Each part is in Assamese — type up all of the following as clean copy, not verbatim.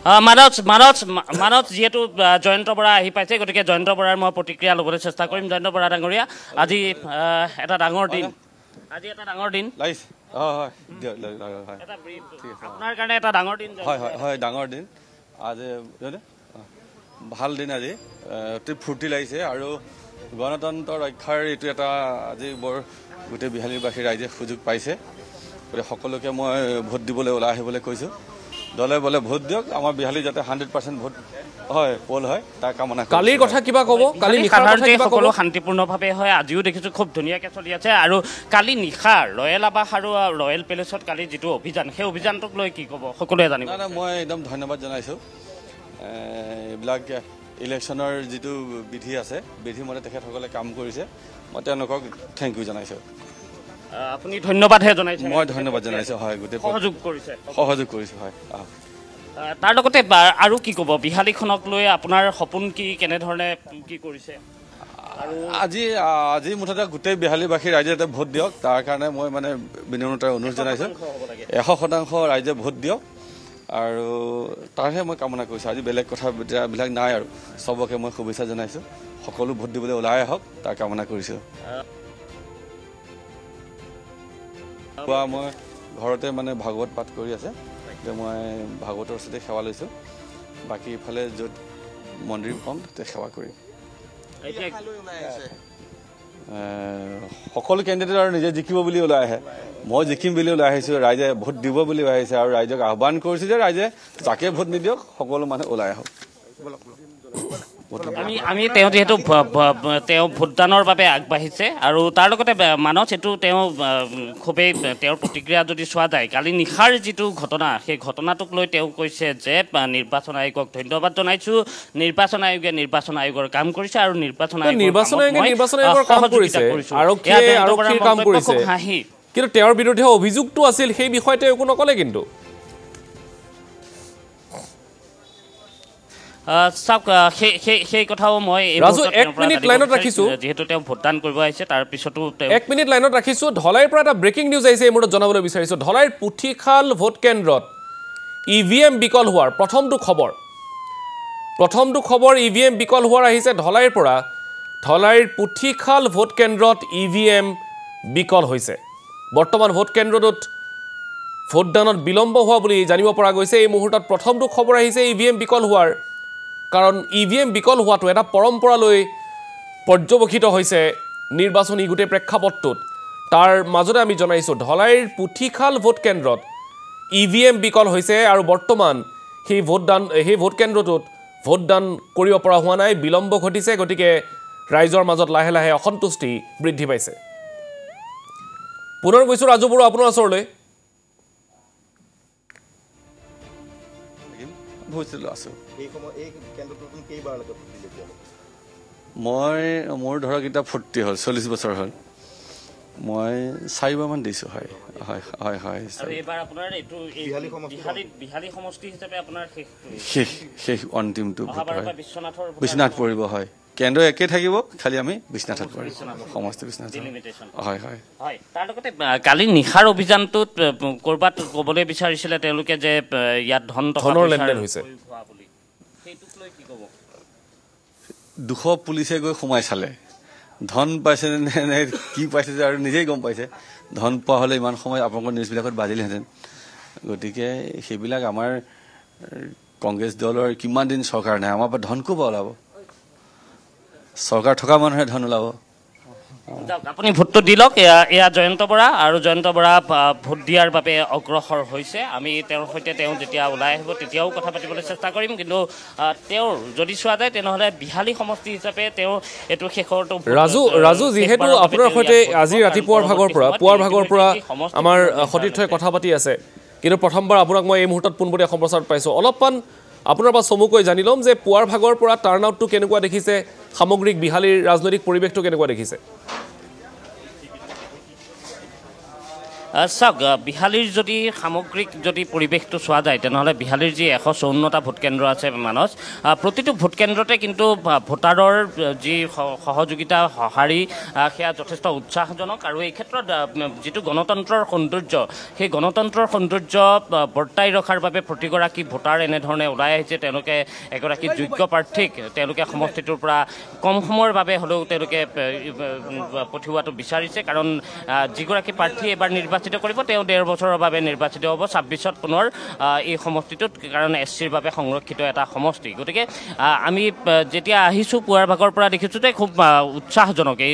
মানত যেহেতু জয়ন্ত বৰা আহি পাইছে গতিকে জয়ন্ত বৰাৰ মই প্ৰতিক্ৰিয়া ল'বলৈ চেষ্টা কৰিম জয়ন্ত বৰা ডাঙৰীয়া আজি এটা ডাঙৰ দিন আপোনাৰ কাৰণে এটা ডাঙৰ দিন হয় ডাঙৰ দিন আজি ভাল দিন আজি অতি ফূৰ্তি লাগিছে আৰু গণতন্ত্ৰ ৰক্ষাৰ এইটো এটা আজি বৰ গোটেই বিহালীবাসী ৰাইজে সুযোগ পাইছে গতিকে সকলোকে মই ভোট দিবলৈ ওলাই আহিবলৈ কৈছোঁ দলে বলে ভোট দিয়ক আমাৰ বিহালী যাতে 100% ভোট হয় পোল হয় তাৰ কামনা কালিৰ কথা কিবা ক'ব কালি সকলো শান্তিপূৰ্ণভাৱে হয় আজিও দেখিছোঁ খুব ধুনীয়াকৈ চলি আছে আৰু কালি নিশা ৰয়েল আৱাস আৰু ৰয়েল পেলেচত কালি যিটো অভিযান সেই অভিযানটোক লৈ কি ক'ব সকলোৱে জানিব মই একদম ধন্যবাদ জনাইছোঁ এইবিলাক ইলেকশ্যনৰ যিটো বিধি আছে বিধিমতে তেখেতসকলে কাম কৰিছে মই তেওঁলোকক থেংক ইউ জনাইছোঁ আপুনি ধন্যবাদহে জনাইছে মই ধন্যবাদ জনাইছোঁ হয় গোটেই সহযোগ কৰিছোঁ হয় তাৰ লগতে আৰু কি ক'ব বিহালীখনক লৈ আপোনাৰ সপোন কি কেনেধৰণে কি কৰিছে আজি মুঠতে গোটেই বিহালীবাসী ৰাইজে যাতে ভোট দিয়ক তাৰ কাৰণে মই মানে বিনম্ৰতাৰে অনুৰোধ জনাইছোঁ 100% ৰাইজে ভোট দিয়ক আৰু তাৰহে মই কামনা কৰিছোঁ আজি বেলেগ কথাবিলাক নাই আৰু চবকে মই শুভেচ্ছা জনাইছোঁ সকলো ভোট দিবলৈ ওলাই আহক তাৰ কামনা কৰিছোঁ মই ঘৰতে মানে ভাগৱত পাঠ কৰি আছে মই ভাগৱতৰ ওচৰতে সেৱা লৈছোঁ বাকী ইফালে য'ত মন্দিৰ পাম তাতে সেৱা কৰিম সকলো কেণ্ডিডেট আৰু নিজে জিকিব বুলি ওলাই আহে মই জিকিম বুলি ওলাই আহিছোঁ ৰাইজে ভোট দিব বুলি ওলাই আহিছে আৰু ৰাইজক আহ্বান কৰিছোঁ যে ৰাইজে যাকে ভোট নিদিয়ক সকলো মানুহ ওলাই আহক আমি তেওঁ যিহেতু তেওঁ ভোটদানৰ বাবে আগবাঢ়িছে আৰু তাৰ লগতে মানস এইটো তেওঁ খুবেই তেওঁৰ প্ৰতিক্ৰিয়া যদি চোৱা যায় কালি নিশাৰ যিটো ঘটনা সেই ঘটনাটোক লৈ তেওঁ কৈছে যে নিৰ্বাচন আয়োগক ধন্যবাদ জনাইছোঁ নিৰ্বাচন আয়োগে নিৰ্বাচন আয়োগৰ কাম কৰিছে আৰু নিৰ্বাচন আয়োগৰ কাম কৰিছে কিন্তু তেওঁৰ বিৰুদ্ধে অভিযোগটো আছিল সেই বিষয়ে তেওঁ একো নকলে কিন্তু চাওক সেই কথাও মই যিহেতু তেওঁ ভোটদান কৰিব আহিছে তাৰ পিছতো 1 মিনিট লাইনত ৰাখিছোঁ ধলাইৰ পৰা এটা ব্ৰেকিং নিউজ আহিছে এই মুহূৰ্তত জনাবলৈ বিচাৰিছোঁ ধলাইৰ পুথিখাল ভোট কেন্দ্ৰত ইভিএম বিকল হোৱাৰ প্ৰথমটো খবৰ ইভিএম বিকল হোৱাৰ আহিছে ধলাইৰ পৰা ধলাইৰ পুথিখাল ভোট কেন্দ্ৰত ইভিএম বিকল হৈছে বৰ্তমান ভোট কেন্দ্ৰটোত ভোটদানত বিলম্ব হোৱা বুলি জানিব পৰা গৈছে এই মুহূৰ্তত প্ৰথমটো খবৰ আহিছে ইভিএম বিকল হোৱাৰ কাৰণ ইভিএম বিকল হোৱাটো এটা পৰম্পৰালৈ পৰ্যবেক্ষিত হৈছে নিৰ্বাচনী গোটেই প্ৰেক্ষাপটটোত তাৰ মাজতে আমি জনাইছোঁ ধলাইৰ পুথিখাল ভোট কেন্দ্ৰত ইভিএম বিকল হৈছে আৰু বৰ্তমান সেই ভোট কেন্দ্ৰটোত ভোটদান কৰিব পৰা হোৱা নাই বিলম্ব ঘটিছে গতিকে ৰাইজৰ মাজত লাহে লাহে অসন্তুষ্টি বৃদ্ধি পাইছে পুনৰ গৈছোঁ ৰাজু বড়ো আপোনাৰ ওচৰলৈ মই মোৰ ধৰক এটা ফূৰ্তি হ'ল 40 বছৰ হ'ল মই 4বাৰমান দিছোঁ হয় শেষ অন্তিমটো বিশ্বনাথ পৰিব হয় কেন্দ্ৰ একে থাকিব খালি আমি বিশ্বনাথত পৰিম সমস্ত বিশ্বনাথ হয় তাৰ লগতে কালি নিশাৰ অভিযানটোত ক'ৰবাত ক'বলৈ বিচাৰিছিলে তেওঁলোকে যে ইয়াত ধনৰ লেনদেন হৈছে 200 পুলিচে গৈ সোমাই চালে ধন পাইছে নে কি পাইছে আৰু নিজেই গম পাইছে ধন পোৱা হ'লে ইমান সময় আপোনালোকৰ নিউজবিলাকত বাজিলেহেঁতেন গতিকে সেইবিলাক আমাৰ কংগ্ৰেছ দলৰ কিমান দিন চৰকাৰ নাই আমাৰ পৰা ধন ক'ৰ পৰা ওলাব চৰকাৰ থকা মানুহে ধন ওলাব আপুনি ভোটটো দি লওক এয়া জয়ন্ত বৰা আৰু জয়ন্ত বৰা ভোট দিয়াৰ বাবে অগ্ৰসৰ হৈছে আমি তেওঁৰ সৈতে তেওঁ যেতিয়া ওলাই আহিব তেতিয়াও কথা পাতিবলৈ চেষ্টা কৰিম কিন্তু তেওঁৰ যদি চোৱা যায় তেনেহ'লে বিহালী সমষ্টি হিচাপে তেওঁ এইটো শেষৰটো ৰাজু যিহেতু আপোনাৰ সৈতে আজি ৰাতিপুৱাৰ ভাগৰ পৰা আমাৰ সতীৰ্থই কথা পাতি আছে কিন্তু প্ৰথমবাৰ আপোনাক মই এই মুহূৰ্তত পোনপটীয়া সম্প্ৰচাৰত পাইছোঁ অলপমান আপোনাৰ পৰা চমুকৈ জানি ল'ম যে পুৱাৰ ভাগৰ পৰা টাৰ্ণ আউটটো কেনেকুৱা দেখিছে সামগ্ৰিক বিহালীৰ ৰাজনৈতিক পৰিৱেশটো কেনেকুৱা দেখিছে চাওক বিহালীৰ যদি সামগ্ৰিক যদি পৰিৱেশটো চোৱা যায় তেনেহ'লে বিহালীৰ যি 154টা ভোটকেন্দ্ৰ আছে মানস প্ৰতিটো ভোটকেন্দ্ৰতে কিন্তু ভোটাৰৰ যি সহযোগিতা সঁহাৰি সেয়া যথেষ্ট উৎসাহজনক আৰু এই ক্ষেত্ৰত যিটো গণতন্ত্ৰৰ সৌন্দৰ্য সেই গণতন্ত্ৰৰ সৌন্দৰ্য বৰ্তাই ৰখাৰ বাবে প্ৰতিগৰাকী ভোটাৰ এনেধৰণে ওলাই আহিছে তেওঁলোকে এগৰাকী যোগ্য প্ৰাৰ্থীক তেওঁলোকে সমষ্টিটোৰ পৰা কম সময়ৰ বাবে হ'লেও তেওঁলোকে পঠিওৱাটো বিচাৰিছে কাৰণ যিগৰাকী প্ৰাৰ্থী এবাৰ নিৰ্বাচিত কৰিব তেওঁ 1.5 বছৰৰ বাবে নিৰ্বাচিত হ'ব 26ত পুনৰ এই সমষ্টিটোত কাৰণ SCৰ বাবে সংৰক্ষিত এটা সমষ্টি গতিকে আমি যেতিয়া আহিছোঁ পুৱাৰ ভাগৰ পৰা দেখিছোঁ যে খুব উৎসাহজনক এই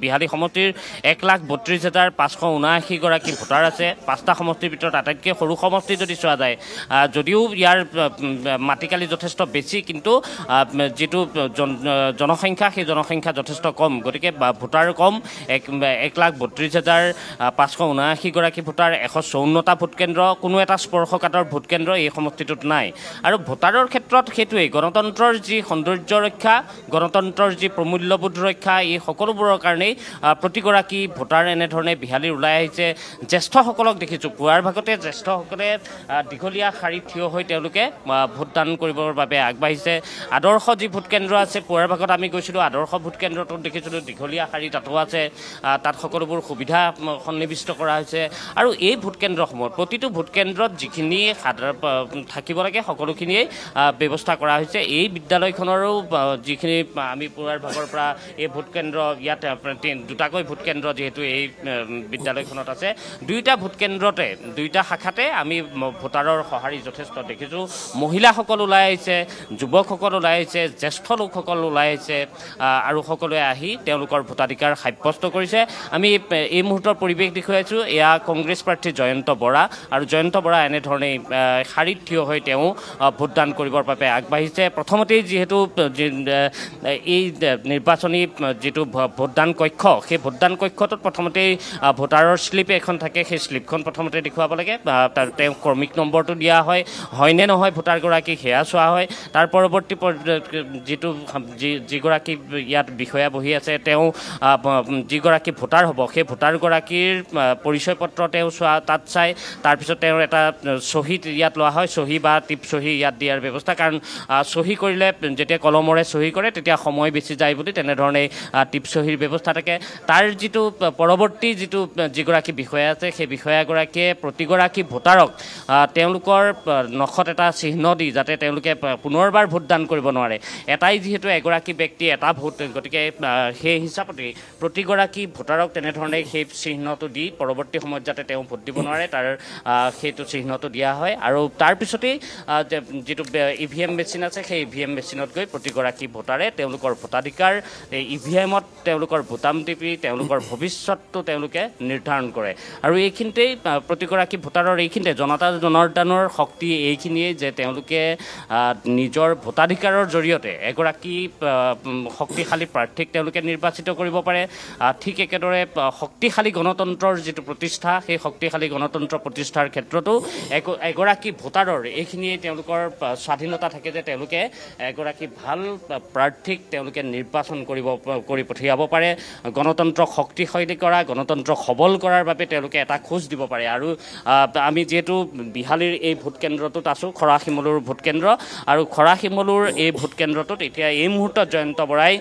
বিহালী সমষ্টিৰ 1,32,579 গৰাকী ভোটাৰ আছে 5টা সমষ্টিৰ ভিতৰত আটাইতকৈ সৰু সমষ্টি যদি চোৱা যায় যদিও ইয়াৰ মাটিকালি যথেষ্ট বেছি কিন্তু যিটো জনসংখ্যা সেই জনসংখ্যা যথেষ্ট কম গতিকে ভোটাৰ কম 1,32,579 গৰাকী ভোটাৰ 154টা ভোটকেন্দ্ৰ কোনো এটা স্পৰ্শকাতৰ ভোটকেন্দ্ৰ এই সমষ্টিটোত নাই আৰু ভোটাৰৰ ক্ষেত্ৰত সেইটোৱেই গণতন্ত্ৰৰ যি সৌন্দৰ্য ৰক্ষা গণতন্ত্ৰৰ যি প্ৰমূল্যবোধ ৰক্ষা এই সকলোবোৰৰ কাৰণেই প্ৰতিগৰাকী ভোটাৰ এনেধৰণে বিহালীৰ ওলাই আহিছে জ্যেষ্ঠসকলক দেখিছোঁ পুৱাৰ ভাগতে জ্যেষ্ঠসকলে দীঘলীয়া শাৰীত থিয় হৈ তেওঁলোকে ভোটদান কৰিবৰ বাবে আগবাঢ়িছে আদৰ্শ যি ভোটকেন্দ্ৰ আছে পুৱাৰ ভাগত আমি গৈছিলোঁ আদৰ্শ ভোটকেন্দ্ৰটোত দেখিছিলোঁ দীঘলীয়া শাৰী তাতো আছে তাত সকলোবোৰ সুবিধা সন্নিৱিষ্ট কৰা হৈছে আৰু এই ভোটকেন্দ্ৰসমূহত প্ৰতিটো ভোটকেন্দ্ৰত যিখিনি থাকিব লাগে সকলোখিনিয়েই ব্যৱস্থা কৰা হৈছে এই বিদ্যালয়খনৰো যিখিনি আমি পুৱাৰ ভাগৰ পৰা এই ভোটকেন্দ্ৰ ইয়াত দুটাকৈ ভোটকেন্দ্ৰ যিহেতু এই বিদ্যালয়খনত আছে দুইটা ভোটকেন্দ্ৰতে দুইটা শাখাতে আমি ভোটাৰৰ সঁহাৰি যথেষ্ট দেখিছোঁ মহিলাসকল ওলাই আহিছে যুৱকসকল ওলাই আহিছে জ্যেষ্ঠ লোকসকল ওলাই আহিছে আৰু সকলোৱে আহি তেওঁলোকৰ ভোটাধিকাৰ সাব্যস্ত কৰিছে আমি এই মুহূৰ্তৰ পৰিৱেশ দেখুৱাইছোঁ এয়া কংগ্ৰেছ প্ৰাৰ্থী জয়ন্ত বৰা আৰু জয়ন্ত বৰা এনেধৰণেই শাৰীত থিয় হৈ তেওঁ ভোটদান কৰিবৰ বাবে আগবাঢ়িছে প্ৰথমতেই যিহেতু এই নিৰ্বাচনী যিটো ভোটদান কক্ষ সেই ভোটদান কক্ষটোত প্ৰথমতেই ভোটাৰৰ শ্লিপ এখন থাকে সেই শ্লিপখন প্ৰথমতে দেখুৱাব লাগে তেওঁ ক্ৰমিক নম্বৰটো দিয়া হয় হয়নে নহয় ভোটাৰগৰাকী সেয়া চোৱা হয় তাৰ পৰৱৰ্তী যিটো যিগৰাকী ইয়াত বিষয়া বহি আছে তেওঁ যিগৰাকী ভোটাৰ হ'ব সেই ভোটাৰগৰাকীৰ পৰিচয় পত্ৰ তেওঁ চোৱা তাত চাই তাৰপিছত তেওঁৰ এটা চহী ইয়াত লোৱা হয় চহী বা টিপ চহী ইয়াত দিয়াৰ ব্যৱস্থা কাৰণ চহী কৰিলে যেতিয়া কলমৰে চহী কৰে তেতিয়া সময় বেছি যায় বুলি তেনেধৰণে টিপ চহীৰ ব্যৱস্থা থাকে তাৰ যিটো পৰৱৰ্তী যিগৰাকী বিষয়া আছে সেই বিষয়াগৰাকীয়ে প্ৰতিগৰাকী ভোটাৰক তেওঁলোকৰ নখত এটা চিহ্ন দি যাতে তেওঁলোকে পুনৰবাৰ ভোটদান কৰিব নোৱাৰে এটাই যিহেতু এগৰাকী ব্যক্তি এটা ভোট গতিকে সেই হিচাপতে প্ৰতিগৰাকী ভোটাৰক তেনেধৰণে সেই চিহ্নটো দি পৰৱৰ্তী সময়ত যাতে তেওঁ ভোট দিব নোৱাৰে তাৰ সেইটো চিহ্নটো দিয়া হয় আৰু তাৰপিছতেই যিটো EVM মেচিন আছে সেই EVM মেচিনত গৈ প্ৰতিগৰাকী ভোটাৰে তেওঁলোকৰ ভোটাধিকাৰ এই EVMত তেওঁলোকৰ বুটাম টিপি তেওঁলোকৰ ভৱিষ্যতটো তেওঁলোকে নিৰ্ধাৰণ কৰে আৰু এইখিনিতেই প্ৰতিগৰাকী ভোটাৰৰ এইখিনিতে জনতা জনাৰ্দনৰ শক্তি এইখিনিয়ে যে তেওঁলোকে নিজৰ ভোটাধিকাৰৰ জৰিয়তে এগৰাকী শক্তিশালী প্ৰাৰ্থীক তেওঁলোকে নিৰ্বাচিত কৰিব পাৰে ঠিক একেদৰে শক্তিশালী গণতন্ত্ৰৰ যিটো প্ৰতিষ্ঠা সেই শক্তিশালী গণতন্ত্ৰ প্ৰতিষ্ঠাৰ ক্ষেত্ৰতো এগৰাকী ভোটাৰৰ এইখিনিয়ে তেওঁলোকৰ স্বাধীনতা থাকে যে তেওঁলোকে এগৰাকী ভাল প্ৰাৰ্থীক তেওঁলোকে নিৰ্বাচন কৰি পঠিয়াব পাৰে গণতন্ত্ৰক শক্তিশালী কৰা গণতন্ত্ৰক সবল কৰাৰ বাবে তেওঁলোকে এটা খোজ দিব পাৰে আৰু আমি যিহেতু বিহালীৰ এই ভোটকেন্দ্ৰটোত আছোঁ খৰাশিমলুৰ ভোটকেন্দ্ৰ আৰু খৰাশিমলুৰ এই ভোটকেন্দ্ৰটোত এতিয়া এই মুহূৰ্তত জয়ন্ত বৰাই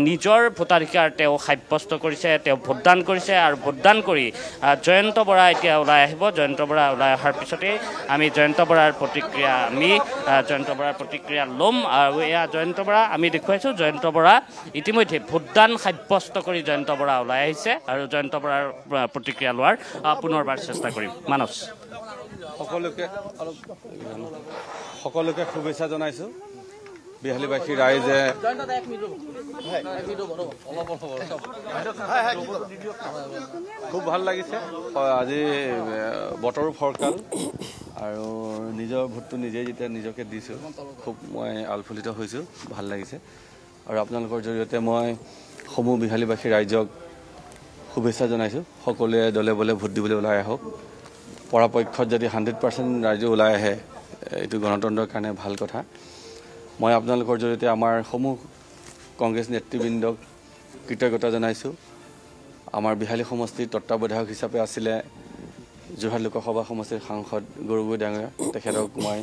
নিজৰ ভোটাধিকাৰ তেওঁ সাব্যস্ত কৰিছে তেওঁ ভোটদান কৰিছে আৰু ভোটদান কৰি জয়ন্ত বৰা এতিয়া ওলাই আহিব জয়ন্ত বৰা ওলাই অহাৰ পিছতেই আমি জয়ন্ত বৰাৰ প্ৰতিক্ৰিয়া ল'ম আৰু এয়া জয়ন্ত বৰা আমি দেখুৱাইছোঁ জয়ন্ত বৰা ইতিমধ্যে ভোটদান সাব্যস্ত কৰি জয়ন্ত বৰা ওলাই আহিছে আৰু জয়ন্ত বৰাৰ প্ৰতিক্ৰিয়া লোৱাৰ পুনৰবাৰ চেষ্টা কৰিম মানস সকলোকে শুভেচ্ছা জনাইছোঁ বিহালীবাসী ৰাইজে খুব ভাল লাগিছে আজি বতৰো ফৰকাল আৰু নিজৰ ভোটটো নিজেই যেতিয়া নিজকে দিছোঁ খুব মই আলফুলিত হৈছোঁ ভাল লাগিছে আৰু আপোনালোকৰ জৰিয়তে মই সমূহ বিহালীবাসী ৰাইজক শুভেচ্ছা জনাইছোঁ সকলোৱে দলে বলে ভোট দিবলৈ ওলাই আহক পৰাপক্ষত যদি 100% ৰাইজ ওলাই আহে এইটো গণতন্ত্ৰৰ কাৰণে ভাল কথা মই আপোনালোকৰ জৰিয়তে আমাৰ সমূহ কংগ্ৰেছ নেতৃবৃন্দক কৃতজ্ঞতা জনাইছোঁ আমাৰ বিহালী সমষ্টিৰ তত্ত্বাৱধায়ক হিচাপে আছিলে যোৰহাট লোকসভা সমষ্টিৰ সাংসদ গগৈ ডাঙৰীয়া তেখেতক মই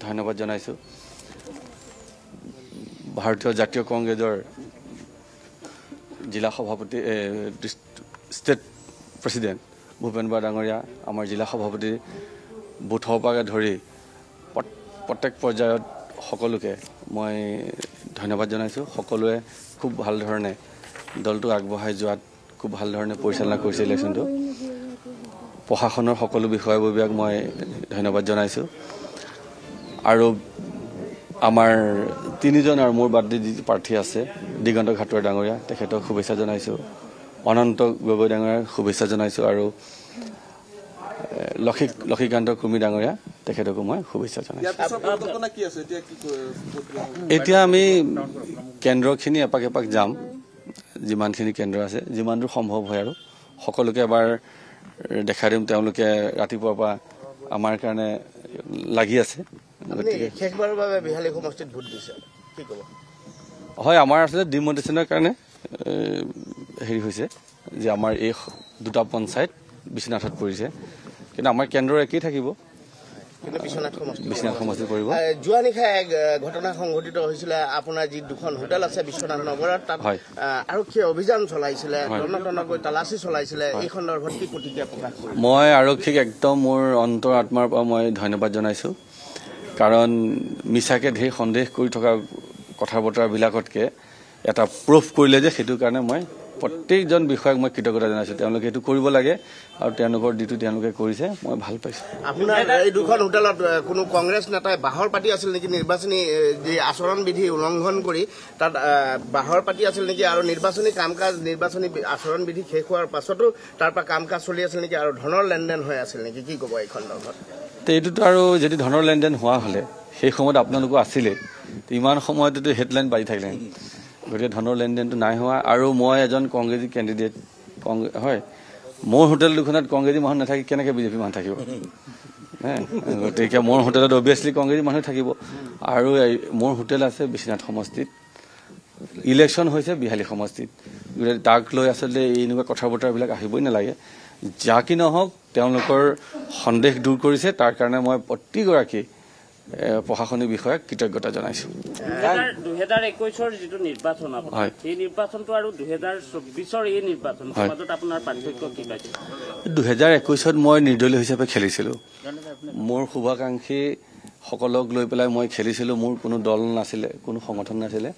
ধন্যবাদ জনাইছোঁ ভাৰতীয় জাতীয় কংগ্ৰেছৰ জিলা সভাপতি ষ্টেট প্ৰেচিডেণ্ট ভূপেন বৰা ডাঙৰীয়া আমাৰ জিলা সভাপতি বুথৰ পৰা ধৰি প্ৰত্যেক পৰ্যায়ত সকলোকে মই ধন্যবাদ জনাইছোঁ সকলোৱে খুব ভাল ধৰণে দলটো আগবঢ়াই যোৱাত খুব ভাল ধৰণে পৰিচালনা কৰিছে ইলেকশ্যনটো প্ৰশাসনৰ সকলো বিষয়ববীয়াক মই ধন্যবাদ জনাইছোঁ আৰু আমাৰ তিনিজন আৰু মোৰ বাদ দি যি প্ৰাৰ্থী আছে দিগন্ত ঘাটুৱাৰ ডাঙৰীয়া তেখেতক শুভেচ্ছা জনাইছোঁ অনন্ত গগৈ ডাঙৰীয়াক শুভেচ্ছা জনাইছোঁ আৰু লক্ষীকান্ত কুৰ্মী ডাঙৰীয়া তেখেতকো মই শুভেচ্ছা জনাইছোঁ এতিয়া আমি কেন্দ্ৰখিনি এপাক এপাক যাম যিমানখিনি কেন্দ্ৰ আছে যিমান দূৰ সম্ভৱ হয় আৰু সকলোকে এবাৰ দেখা দিম তেওঁলোকে ৰাতিপুৱাৰ পৰা আমাৰ কাৰণে লাগি আছে হয় আমাৰ আচলতে ডিমনিটেশ্যনৰ কাৰণে হেৰি হৈছে যে আমাৰ এই দুটা পঞ্চায়ত বিশ্বনাথত পৰিছে কিন্তু আমাৰ কেন্দ্ৰ একেই থাকিব বিশ্বনাথ সমষ্টি পৰিব যোৱা নিশা এক ঘটনা সংঘটিত হৈছিলে আপোনাৰ যি দুখন হোটেল আছে বিশ্বনাথ নগৰত তাত আৰক্ষীয়ে অভিযান চলাইছিলে তন্নতন্নকৈ তালাচী চলাইছিলে এই সন্দৰ্ভত কি প্ৰতিক্ৰিয়া প্ৰকাশ কৰিছে মই আৰক্ষীক একদম মোৰ অন্তৰ আত্মাৰ পৰা মই ধন্যবাদ জনাইছোঁ কাৰণ মিছাকে ধেৰ সন্দেহ কৰি থকা কথা বতৰাবিলাকতকে এটা প্ৰুফ কৰিলে যে সেইটো কাৰণে মই প্ৰত্যেকজন বিষয়াক মই কৃতজ্ঞতা জনাইছোঁ তেওঁলোকে এইটো কৰিব লাগে আৰু তেওঁলোকৰ যিটো তেওঁলোকে কৰিছে মই ভাল পাইছোঁ আপোনাৰ এই দুখন হোটেলত কোনো কংগ্ৰেছ নেতাই বাহৰ পাতি আছিল নেকি নিৰ্বাচনী যি আচৰণ বিধি উলংঘন কৰি তাত বাহৰ পাতি আছিল নেকি আৰু নিৰ্বাচনী কাম কাজ নিৰ্বাচনী আচৰণ বিধি শেষ হোৱাৰ পাছতো তাৰ পৰা কাম কাজ চলি আছিল নেকি আৰু ধনৰ লেনদেন হৈ আছিল নেকি কি ক'ব এই সন্দৰ্ভত এইটোতো আৰু যদি ধনৰ লেনদেন হোৱা হ'লে সেই সময়ত আপোনালোকো আছিলে ইমান সময়তেতো হেডলাইন বাজি থাকিলে গতিকে ধনৰ লেনদেনটো নাই হোৱা আৰু মই এজন কংগ্ৰেছী কেণ্ডিডেট হয় মোৰ হোটেল দুখনত কংগ্ৰেছী মানুহ নাথাকি কেনেকৈ বিজেপি মানুহ থাকিব গতিকে মোৰ হোটেলত অভিয়াছলি কংগ্ৰেছী মানুহ থাকিব আৰু মোৰ হোটেল আছে বিশ্বনাথ সমষ্টিত ইলেকশ্যন হৈছে বিহালী সমষ্টিত গতিকে তাক লৈ আচলতে এনেকুৱা কথা বতৰাবিলাক আহিবই নালাগে যাকি নহওক তেওঁলোকৰ সন্দেহ দূৰ কৰিছে তাৰ কাৰণে মই প্ৰতিগৰাকী প্ৰশাসনিক বিষয়াক কৃতজ্ঞতা জনাইছোঁ 2021ৰ যিটো নিৰ্বাচন সেই নিৰ্বাচনটো আৰু 2024ৰ এই নিৰ্বাচন মাজত আপোনাৰ পাৰ্থক্য কি পাইছে 2021ত মই নিৰ্দলীয় হিচাপে খেলিছিলোঁ মোৰ শুভাকাংক্ষী সকলক লৈ পেলাই মই খেলিছিলোঁ মোৰ কোনো দল নাছিলে কোনো সংগঠন নাছিলে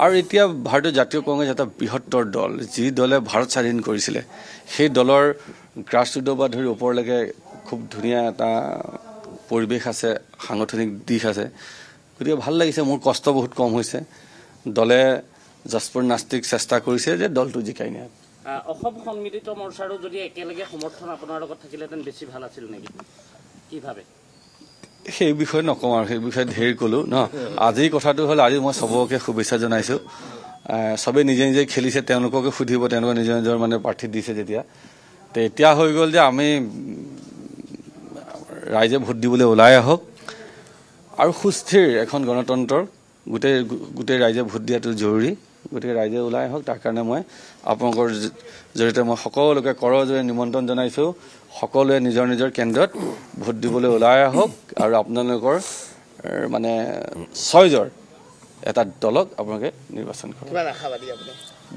আৰু এতিয়া ভাৰতীয় জাতীয় কংগ্ৰেছ এটা বৃহত্তৰ দল যি দলে ভাৰত স্বাধীন কৰিছিলে সেই দলৰ গ্ৰাছৰুটৰ পৰা ধৰি ওপৰলৈকে খুব ধুনীয়া এটা পৰিৱেশ আছে সাংগঠনিক দিশ আছে গতিকে ভাল লাগিছে মোৰ কষ্ট বহুত কম হৈছে দলে জাসপুৰ নাস্তিক চেষ্টা কৰিছে যে দলটো জিকাই নিয়ে অসম সন্মিলিত মৰ্চাৰো যদি একেলগে সমৰ্থন আপোনাৰ লগত থাকিলেহেঁতেন বেছি ভাল আছিল নেকি কি ভাবে সেই বিষয়ে নকওঁ আৰু সেই বিষয়ে ঢেৰ ক'লোঁ ন আজিৰ কথাটো হ'ল আজি মই চবকে শুভেচ্ছা জনাইছোঁ চবেই নিজে নিজে খেলিছে তেওঁলোককে সুধিব তেওঁলোকে নিজৰ নিজৰ মানে প্ৰাৰ্থী দিছে যেতিয়া তো এতিয়া হৈ গ'ল যে আমি ৰাইজে ভোট দিবলৈ ওলাই আহক আৰু সুস্থিৰ এখন গণতন্ত্ৰৰ গোটেই ৰাইজে ভোট দিয়াটো জৰুৰী গতিকে ৰাইজে ওলাই আহক তাৰ কাৰণে মই আপোনালোকৰ জৰিয়তে মই সকলোকে কৰজোৰে নিমন্ত্ৰণ জনাইছোঁ সকলোৱে নিজৰ নিজৰ কেন্দ্ৰত ভোট দিবলৈ ওলাই আহক আৰু আপোনালোকৰ মানে ছয়জৰ এটা দলক আপোনালোকে নিৰ্বাচন কৰক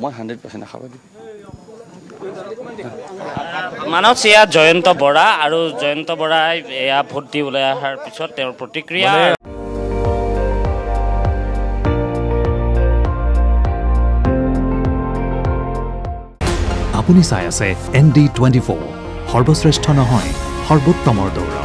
মই 100% আশাবাদী মানস এয়া জয়ন্ত বৰা আৰু জয়ন্ত বৰাই এয়া ভোট দি ওলাই অহাৰ পিছত তেওঁৰ প্ৰতিক্ৰিয়া আপুনি চাই আছে ND24 সৰ্বশ্ৰেষ্ঠ নহয় সৰ্বোত্তমৰ দৌৰ